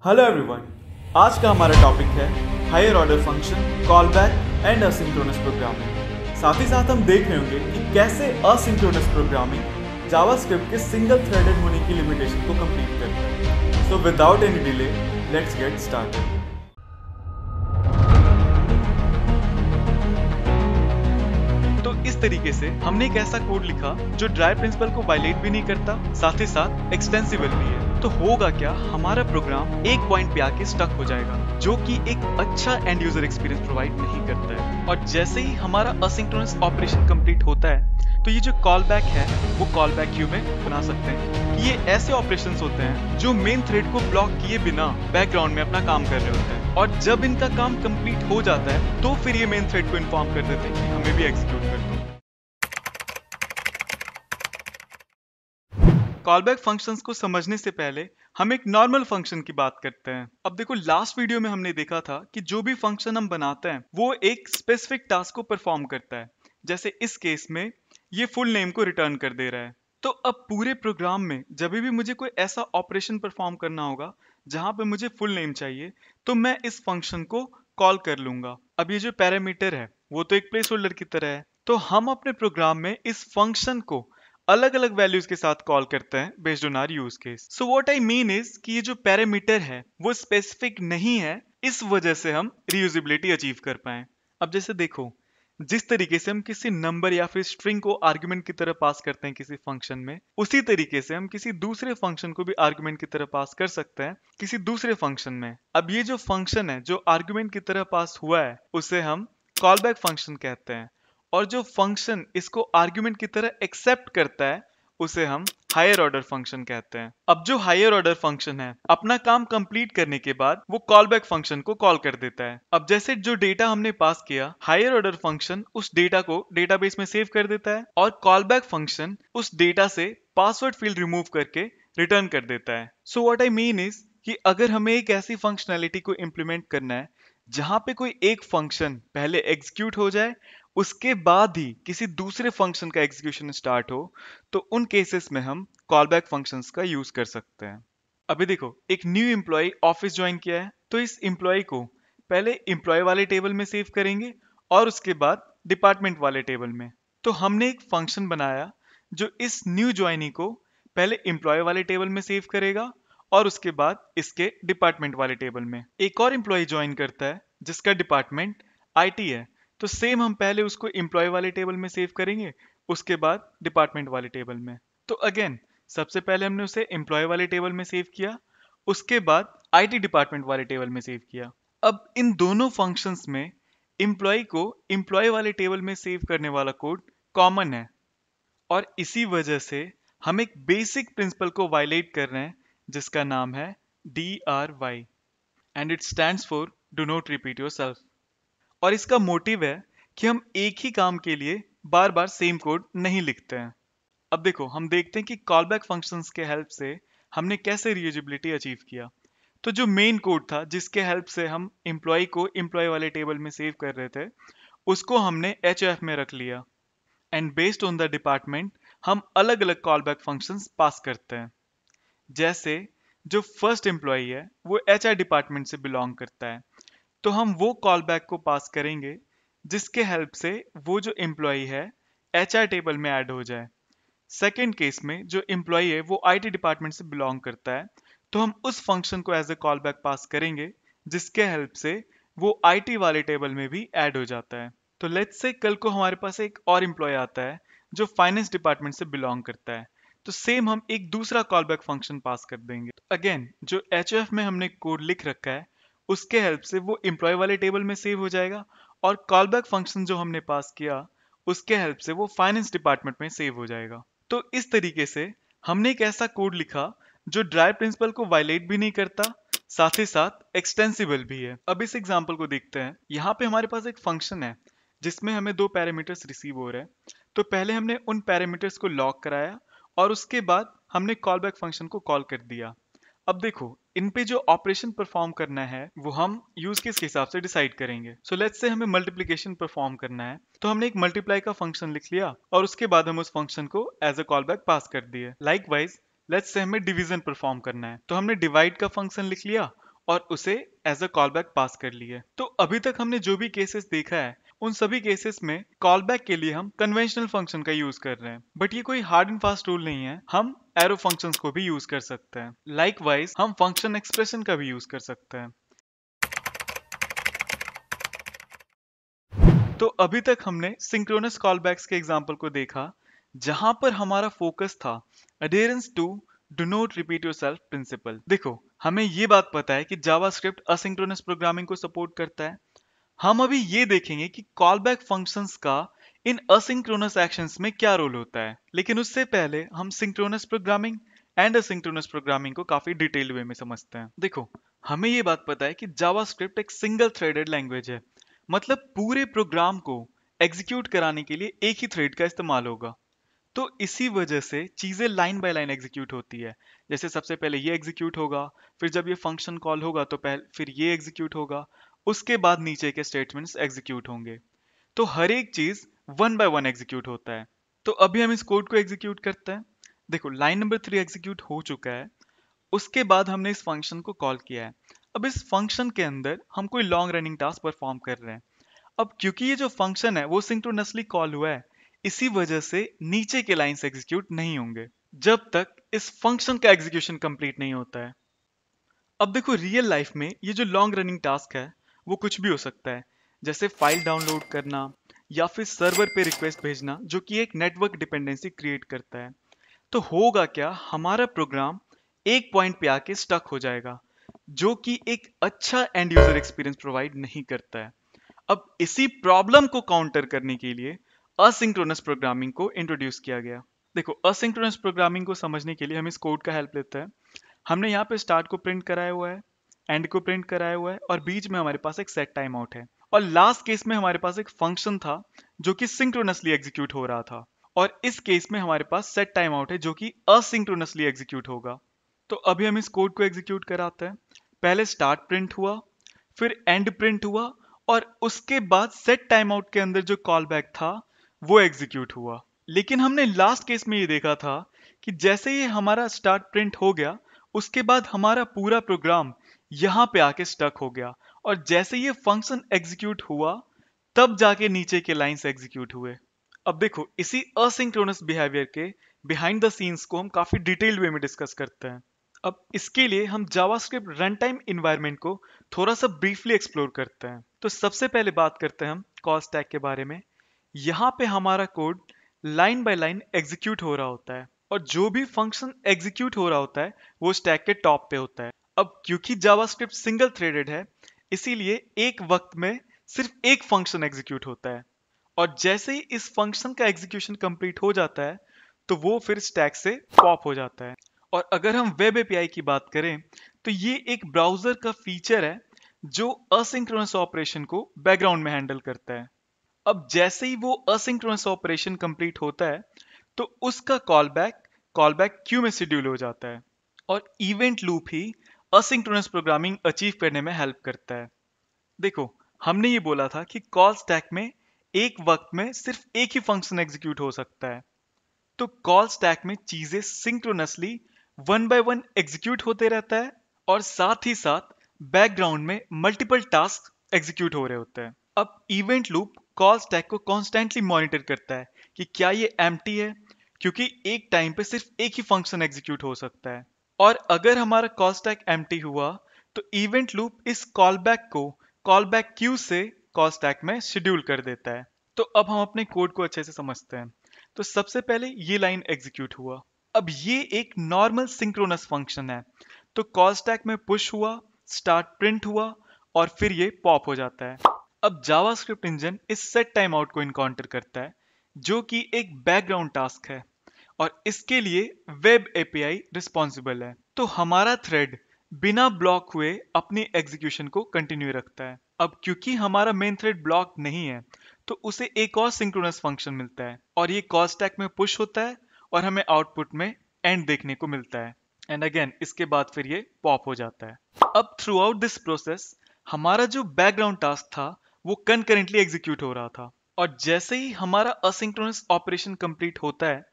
Hello everyone. आज का हमारा टॉपिक है higher order function, callback and asynchronous programming. साथ ही साथ हम देख रहे होंगे कि कैसे असिंक्रोनस प्रोग्रामिंग जावास्क्रिप्ट के सिंगल थ्रेडेड होने की लिमिटेशन को कंप्लीट करता है। So without any delay let's get started. तो इस तरीके से हमने एक ऐसा कोड लिखा जो ड्राई प्रिंसिपल को वायलेट भी नहीं करता, साथ ही साथ एक्सटेंसिबल भी है। तो होगा क्या, हमारा प्रोग्राम एक पॉइंट पे आके स्टक हो जाएगा जो कि एक अच्छा एंड यूजर एक्सपीरियंस प्रोवाइड नहीं करता है। और जैसे ही हमारा असिंक्रोनस ऑपरेशन कंप्लीट होता है तो ये जो कॉल बैक है वो कॉल बैक क्यू में बना सकते हैं कि ये ऐसे ऑपरेशंस होते हैं जो मेन थ्रेड को ब्लॉक किए बिना बैकग्राउंड में अपना काम कर रहे होते हैं, और जब इनका काम कंप्लीट हो जाता है तो फिर ये मेन थ्रेड को इन्फॉर्म कर देते हैं कि हमें भी एग्जीक्यूट कर दो। कॉलबैक फंक्शंस को समझने से पहले हम एक नॉर्मल फंक्शन की बात करते हैं। अब देखो, लास्ट वीडियो में हमने देखा था कि जो भी फंक्शन हम बनाते हैं वो एक स्पेसिफिक टास्क को परफॉर्म करता है। जैसे इस केस में ये फुल नेम को रिटर्न कर दे रहा है। तो अब पूरे प्रोग्राम में जब भी मुझे कोई ऐसा ऑपरेशन परफॉर्म करना होगा जहां पे मुझे फुल नेम चाहिए तो मैं इस फंक्शन को कॉल कर लूंगा। अब ये जो पैरामीटर है वो तो एक प्लेस होल्डर की तरह है, तो हम अपने प्रोग्राम में इस फंक्शन को अलग अलग वैल्यूज के साथ कॉल करते हैं based on our use case. So what I mean is कि ये जो पैरामीटर है वो स्पेसिफिक नहीं है, इस वजह से हम रीयूजेबिलिटी अचीव कर पाए। अब जैसे देखो, जिस तरीके से हम किसी नंबर या फिर स्ट्रिंग को आर्गुमेंट की तरह पास करते हैं किसी फंक्शन में, उसी तरीके से हम किसी दूसरे फंक्शन को भी आर्गुमेंट की तरह पास कर सकते हैं किसी दूसरे फंक्शन में। अब ये जो फंक्शन है जो आर्गुमेंट की तरह पास हुआ है उसे हम कॉलबैक फंक्शन कहते हैं, और जो फंक्शन इसको आर्गुमेंट की तरह एक्सेप्ट करता है उसे हम हायर ऑर्डर फंक्शन कहते हैं। अब जो हायर ऑर्डर फंक्शन है अपना काम कंप्लीट करने के बाद वो कॉलबैक फंक्शन को कॉल कर देता है। अब जैसे जो डेटा हमने पास किया, हायर ऑर्डर फंक्शन उस डेटा को डेटाबेस में सेव कर देता है और कॉलबैक फंक्शन उस डेटा से पासवर्ड फील्ड रिमूव करके रिटर्न कर देता है। सो व्हाट आई मीन इज कि अगर हमें एक ऐसी फंक्शनैलिटी को इंप्लीमेंट करना है जहां पे कोई एक फंक्शन पहले एग्जीक्यूट हो जाए उसके बाद ही किसी दूसरे फंक्शन का एग्जीक्यूशन स्टार्ट हो, तो उन केसेस में हम कॉलबैक फंक्शंस का यूज कर सकते हैं। अभी देखो, एक न्यू एम्प्लॉय ऑफिस ज्वाइन किया है तो इस एम्प्लॉय को पहले एम्प्लॉय वाले टेबल में सेव करेंगे और उसके बाद डिपार्टमेंट वाले टेबल में। तो हमने एक फंक्शन बनाया जो इस न्यू ज्वाइनी को पहले एम्प्लॉय वाले टेबल में सेव करेगा और उसके बाद इसके डिपार्टमेंट वाले टेबल में। एक और एम्प्लॉय ज्वाइन करता है जिसका डिपार्टमेंट आईटी है, तो सेम हम पहले उसको एम्प्लॉय वाले टेबल में सेव करेंगे, उसके बाद डिपार्टमेंट वाले टेबल में। तो अगेन, सबसे पहले हमने उसे एम्प्लॉय वाले टेबल में सेव किया, उसके बाद आईटी डिपार्टमेंट वाले टेबल में सेव किया। अब इन दोनों फंक्शंस में एम्प्लॉय को एम्प्लॉय वाले टेबल में सेव करने वाला कोड कॉमन है, और इसी वजह से हम एक बेसिक प्रिंसिपल को वायलेट कर रहे हैं जिसका नाम है DRY, and it stands for do not repeat yourself. और इसका मोटिव है कि हम एक ही काम के लिए बार बार सेम कोड नहीं लिखते हैं। अब देखो, हम देखते हैं कि कॉलबैक फंक्शंस के हेल्प से हमने कैसे रीयूजेबिलिटी अचीव किया। तो जो मेन कोड था जिसके हेल्प से हम एम्प्लॉय को एम्प्लॉय वाले टेबल में सेव कर रहे थे उसको हमने HF में रख लिया, and based on the department हम अलग अलग कॉलबैक फंक्शंस पास करते हैं। जैसे जो फर्स्ट एम्प्लॉय है वो HR डिपार्टमेंट से बिलोंग करता है, तो हम वो कॉल बैक को पास करेंगे जिसके हेल्प से वो जो एम्प्लॉय है HR टेबल में ऐड हो जाए। सेकेंड केस में जो एम्प्लॉय है वो IT डिपार्टमेंट से बिलोंग करता है, तो हम उस फंक्शन को as a callback pass करेंगे जिसके हेल्प से वो IT वाले टेबल में भी ऐड हो जाता है। तो लेट्स से कल को हमारे पास एक और एम्प्लॉय आता है जो फाइनेंस डिपार्टमेंट से बिलोंग करता है, तो सेम हम एक दूसरा कॉल बैक फंक्शन पास कर देंगे। अगेन, जो HF में हमने कोड लिख रखा है उसके हेल्प से वो एम्प्लॉय वाले टेबल में सेव हो जाएगा, और कॉलबैक फंक्शन जो हमने पास किया उसके हेल्प से वो फाइनेंस डिपार्टमेंट में सेव हो जाएगा। तो इस तरीके से हमने एक ऐसा कोड लिखा जो ड्राई प्रिंसिपल को वायलेट भी नहीं करता, साथ ही साथ एक्सटेंसिबल भी है। अब इस एग्जांपल को देखते हैं। यहाँ पे हमारे पास एक फंक्शन है जिसमें हमें दो पैरामीटर्स रिसीव हो रहे हैं। तो पहले हमने उन पैरामीटर्स को लॉक कराया और उसके बाद हमने कॉलबैक फंक्शन को कॉल कर दिया। अब देखो, इन पे जो ऑपरेशन परफॉर्म करना है वो हम यूज केस के हिसाब से डिसाइड करेंगे। सो लेट्स से हमें मल्टीप्लिकेशन परफॉर्म करना है, तो हमने एक मल्टीप्लाई का फंक्शन लिख लिया और उसके बाद हम उस फंक्शन को as a callback pass कर दिए। लाइकवाइज, लेट्स से हमें डिवीजन परफॉर्म करना है, तो हमने डिवाइड का फंक्शन लिख लिया और उसे एज अ कॉलबैक पास कर लिए। तो अभी तक हमने जो भी केसेस देखा है उन सभी केसेस में कॉलबैक के लिए हम कन्वेंशनल फंक्शन का यूज कर रहे हैं, बट ये कोई हार्ड एंड फास्ट रूल नहीं है। हम एरो फंक्शंस को भी यूज कर सकते हैं। लाइकवाइज हम फंक्शन एक्सप्रेशन का भी यूज कर सकते हैं। तो अभी तक हमने सिंक्रोनस कॉलबैक्स के एग्जाम्पल को देखा, जहां पर हमारा फोकस था adherence to do not repeat yourself principle. देखो, हमें ये बात पता है कि जावास्क्रिप्ट असिंक्रोनस प्रोग्रामिंग को सपोर्ट करता है। हम अभी ये देखेंगे कि कॉलबैक फंक्शंस का इन असिंक्रोनस एक्शंस में क्या रोल होता है। लेकिन उससे पहले हम synchronous programming and asynchronous programming को काफी डिटेल्ड वे में समझते हैं। देखो, हमें ये बात पता है कि जावास्क्रिप्ट एक सिंगल थ्रेडेड लैंग्वेज है, मतलब पूरे प्रोग्राम को एग्जीक्यूट कराने के लिए एक ही थ्रेड का इस्तेमाल होगा। तो इसी वजह से चीजें लाइन बाय लाइन एग्जीक्यूट होती है। जैसे सबसे पहले ये एग्जीक्यूट होगा, फिर जब ये फंक्शन कॉल होगा तो फिर ये एग्जीक्यूट होगा, उसके बाद नीचे के स्टेटमेंट्स एग्जीक्यूट होंगे। तो हर एक चीज वन बाय वन एग्जीक्यूट होता है। तो अभी हम इस कोड को एग्जीक्यूट करते हैं। देखो, लाइन नंबर 3 एग्जीक्यूट हो चुका है। उसके बाद हमने इस फंक्शन को कॉल किया है। अब इस फंक्शन के अंदर हम कोई लॉन्ग रनिंग टास्क परफॉर्म कर रहे हैं। अब क्योंकि ये जो फंक्शन है वो सिंक्रोनसली कॉल हुआ है, इसी वजह से नीचे के लाइंस एग्जीक्यूट नहीं होंगे जब तक इस फंक्शन का एग्जीक्यूशन कंप्लीट नहीं होता है। अब देखो, रियल लाइफ में ये जो लॉन्ग रनिंग टास्क है वो कुछ भी हो सकता है, जैसे फाइल डाउनलोड करना या फिर सर्वर पे रिक्वेस्ट भेजना, जो कि एक नेटवर्क डिपेंडेंसी क्रिएट करता है। तो होगा क्या, हमारा प्रोग्राम एक पॉइंट पे आके स्टक हो जाएगा, जो कि एक अच्छा एंड यूजर एक्सपीरियंस प्रोवाइड नहीं करता है। अब इसी प्रॉब्लम को काउंटर करने के लिए असिंक्रोनस प्रोग्रामिंग को इंट्रोड्यूस किया गया। देखो, असिंक्रोनस प्रोग्रामिंग को समझने के लिए हम इस कोड का हेल्प लेते हैं। हमने यहाँ पे स्टार्ट को प्रिंट कराया हुआ है, एंड को प्रिंट कराया हुआ है, और बीच में हमारे पास एक सेट टाइम आउट है। और लास्ट केस में हमारे पास एक फंक्शन था जो कि सिंक्रोनसली एग्जीक्यूट हो रहा था, और इस केस में हमारे पास सेट टाइम आउट है जो कि असिंक्रोनसली एग्जीक्यूट होगा। तो अभी हम इस कोड को एग्जीक्यूट कराते हैं। पहले स्टार्ट प्रिंट हुआ, फिर एंड प्रिंट हुआ, और उसके बाद सेट टाइम आउट के अंदर जो कॉल बैक था वो एग्जीक्यूट हुआ। लेकिन हमने लास्ट केस में ये देखा था कि जैसे ही हमारा स्टार्ट प्रिंट हो गया, उसके बाद हमारा पूरा प्रोग्राम यहाँ पे आके स्टक हो गया, और जैसे ये फंक्शन एग्जीक्यूट हुआ तब जाके नीचे के लाइंस एग्जीक्यूट हुए। अब देखो, इसी असिंक्रोनस बिहेवियर के बिहाइंड द सीन्स को हम काफी डिटेल्ड वे में डिस्कस करते हैं। अब इसके लिए हम जावास्क्रिप्ट रन टाइम इन्वायरमेंट को थोड़ा सा ब्रीफली एक्सप्लोर करते हैं। तो सबसे पहले बात करते हैं हम कॉल स्टैक के बारे में। यहाँ पे हमारा code line by line execute हो रहा होता है, और जो भी फंक्शन एग्जीक्यूट हो रहा होता है वो स्टैक के टॉप पे होता है। अब क्योंकि जावास्क्रिप्ट सिंगल थ्रेडेड है, इसीलिए एक वक्त में सिर्फ एक फंक्शन एग्जीक्यूट होता है, और जैसे ही इस फंक्शन का एग्जीक्यूशन कंप्लीट हो जाता है तो वो फिर स्टैक से पॉप हो जाता है। और अगर हम वेब एपीआई की बात करें तो ये एक ब्राउजर का फीचर है जो असिंक्रोनस ऑपरेशन को बैकग्राउंड में हैंडल करता है। अब जैसे ही वो असिंक्रोनस ऑपरेशन कंप्लीट होता है तो उसका कॉलबैक क्यू में शेड्यूल हो जाता है, और इवेंट लूप ही असिंक्रोनस प्रोग्रामिंग अचीव करने में हेल्प करता है। देखो, हमने ये बोला था कि कॉल स्टैक में एक वक्त में सिर्फ एक ही फंक्शन एग्जीक्यूट हो सकता है। तो कॉल स्टैक में चीजें सिंक्रोनसली वन बाय वन एग्जीक्यूट होते रहता है, और साथ ही साथ बैकग्राउंड में मल्टीपल टास्क एग्जीक्यूट हो रहे होते हैं। अब इवेंट लूप कॉल स्टैक को कॉन्स्टेंटली मॉनिटर करता है कि क्या ये एम्प्टी है, क्योंकि एक टाइम पे सिर्फ एक ही फंक्शन एग्जीक्यूट हो सकता है। और अगर हमारा कॉल स्टैक एम्प्टी हुआ तो इवेंट लूप इस कॉलबैक को कॉलबैक क्यू से कॉल स्टैक में शेड्यूल कर देता है। तो अब हम अपने कोड को अच्छे से समझते हैं। तो सबसे पहले ये लाइन एग्जीक्यूट हुआ। अब ये एक नॉर्मल सिंक्रोनस फंक्शन है। तो कॉल स्टैक में पुश हुआ, स्टार्ट प्रिंट हुआ, और फिर ये पॉप हो जाता है। अब जावास्क्रिप्ट इंजन इस सेट टाइम आउट को इनकाउंटर करता है, जो कि एक बैकग्राउंड टास्क है, और इसके लिए वेब एपीआई रिस्पॉन्सिबल है। तो हमारा थ्रेड बिना ब्लॉक हुए अपनी एग्जीक्यूशन को कंटिन्यू रखता है। अब क्योंकि हमारा मेन थ्रेड ब्लॉक नहीं है तो उसे एक और सिंक्रोनस फंक्शन मिलता है, और ये कॉल स्टैक में पुश होता है, और हमें आउटपुट में एंड देखने को मिलता है। एंड अगेन इसके बाद फिर ये पॉप हो जाता है। अब थ्रू आउट दिस प्रोसेस हमारा जो बैकग्राउंड टास्क था वो कंकरेंटली एग्जीक्यूट हो रहा था, और जैसे ही हमारा असिंक्रोनस ऑपरेशन कंप्लीट होता है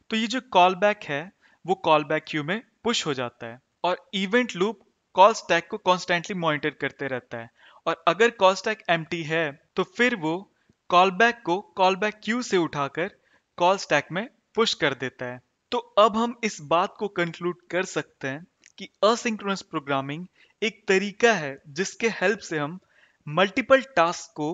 तो ये जो कॉल बैक है वो कॉल बैक क्यू में पुश हो जाता है, और इवेंट लूप कॉल स्टैक को कॉन्स्टेंटली मॉनिटर करते रहता है, और अगर कॉल स्टैक एम्प्टी है तो फिर वो कॉल बैक को कॉल बैक क्यू से उठाकर कॉल स्टैक में पुश कर देता है। तो अब हम इस बात को कंक्लूड कर सकते हैं कि असिंक्रोनस प्रोग्रामिंग एक तरीका है जिसके हेल्प से हम मल्टीपल टास्क को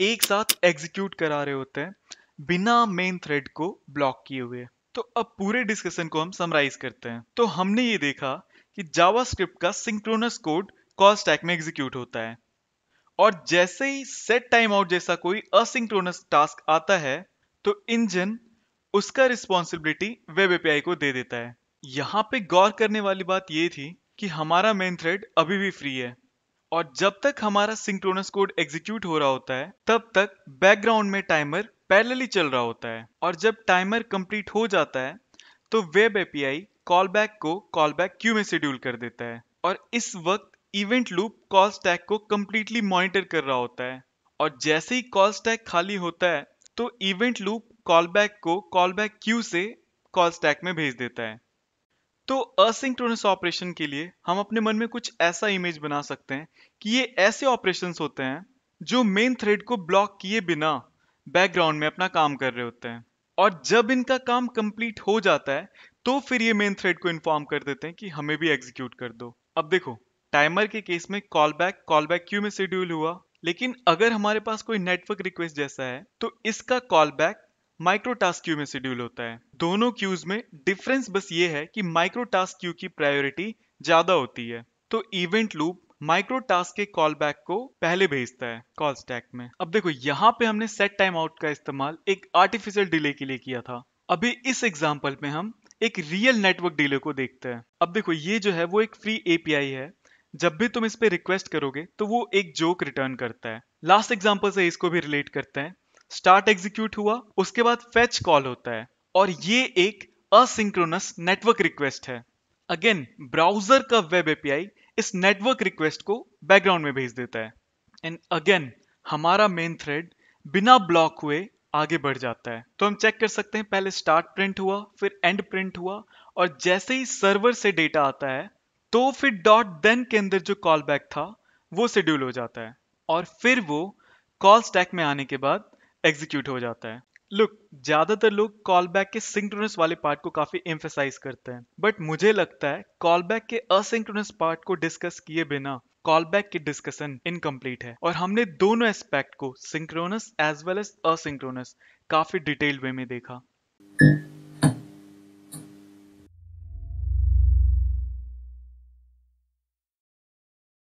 एक साथ एग्जीक्यूट करा रहे होते हैं बिना मेन थ्रेड को ब्लॉक किए हुए। तो अब पूरे डिस्कशन को हम समराइज करते हैं। तो हमने ये देखा कि जावास्क्रिप्ट का सिंक्रोनस कोड कॉल स्टैक में एग्जीक्यूट होता है, और जैसे ही सेट टाइम आउट जैसा कोई असिंक्रोनस टास्क आता है तो इंजन उसका रिस्पॉन्सिबिलिटी वेब एपीआई को दे देता है। यहाँ पे गौर करने वाली बात ये थी कि हमारा मेन थ्रेड अभी भी फ्री है, और जब तक हमारा सिंक्रोनस कोड एग्जीक्यूट हो रहा होता है तब तक बैकग्राउंड में टाइमर पैरेलली चल रहा होता है, और जब टाइमर कंप्लीट हो जाता है तो वेब एपीआई कॉल बैक को कॉल बैक क्यू में शेड्यूल कर देता है, और इस वक्त इवेंट लूप कॉल स्टैक को कंप्लीटली मॉनिटर कर रहा होता है, और जैसे ही कॉल स्टैक खाली होता है तो इवेंट लूप कॉल बैक को कॉल बैक क्यू से कॉल स्टैक में भेज देता है। तो असिंक्रोनस ऑपरेशन के लिए हम अपने मन में कुछ ऐसा इमेज बना सकते हैं कि ये ऐसे ऑपरेशंस होते हैं जो मेन थ्रेड को ब्लॉक किए बिना बैकग्राउंड में अपना काम कर रहे होते हैं, और जब इनका काम कंप्लीट हो जाता है तो फिर ये मेन थ्रेड को इन्फॉर्म कर देते हैं कि हमें भी एग्जीक्यूट कर दो। अब देखो, टाइमर के केस में कॉल बैक क्यू में शेड्यूल हुआ, लेकिन अगर हमारे पास कोई नेटवर्क रिक्वेस्ट जैसा है तो इसका call back micro task Q में शेड्यूल होता है। दोनों क्यूज में डिफरेंस बस ये है कि माइक्रो टास्क क्यू की प्रायोरिटी ज्यादा होती है, तो इवेंट लूप माइक्रो टास्क के कॉल बैक को पहले भेजता है कॉल स्टैक में। अब देखो, यहाँ पे हमने सेट टाइम आउट का इस्तेमाल एक आर्टिफिशियल डिले के लिए किया था। अभी इस एग्जांपल में हम एक रियल नेटवर्क डिले को देखते हैं। अब देखो, ये जो है वो एक फ्री एपीआई है। जब भी तुम इस पे रिक्वेस्ट करोगे तो वो एक जोक रिटर्न करता है। लास्ट एग्जांपल से इसको भी रिलेट करते हैं। स्टार्ट एग्जीक्यूट हुआ, उसके बाद फेच कॉल होता है, और ये एक असिंक्रोनस नेटवर्क रिक्वेस्ट है। अगेन, ब्राउजर का वेब एपीआई इस नेटवर्क रिक्वेस्ट को बैकग्राउंड में भेज देता है, एंड अगेन हमारा मेन थ्रेड बिना ब्लॉक हुए आगे बढ़ जाता है। तो हम चेक कर सकते हैं, पहले स्टार्ट प्रिंट हुआ, फिर एंड प्रिंट हुआ, और जैसे ही सर्वर से डेटा आता है तो फिर डॉट देन के अंदर जो कॉल बैक था वो शेड्यूल हो जाता है, और फिर वो कॉल स्टैक में आने के बाद एग्जीक्यूट हो जाता है। लुक, ज्यादातर लोग कॉल बैक के सिंक्रोनस वाले पार्ट को काफी एम्फेसाइज करते हैं, बट मुझे लगता है कॉल बैक के असिंक्रोनस पार्ट को डिस्कस किए बिना कॉल बैक की डिस्कशन इनकम्प्लीट है, और हमने दोनों एस्पेक्ट को, synchronous as well as asynchronous, काफी डिटेल्ड वे में देखा।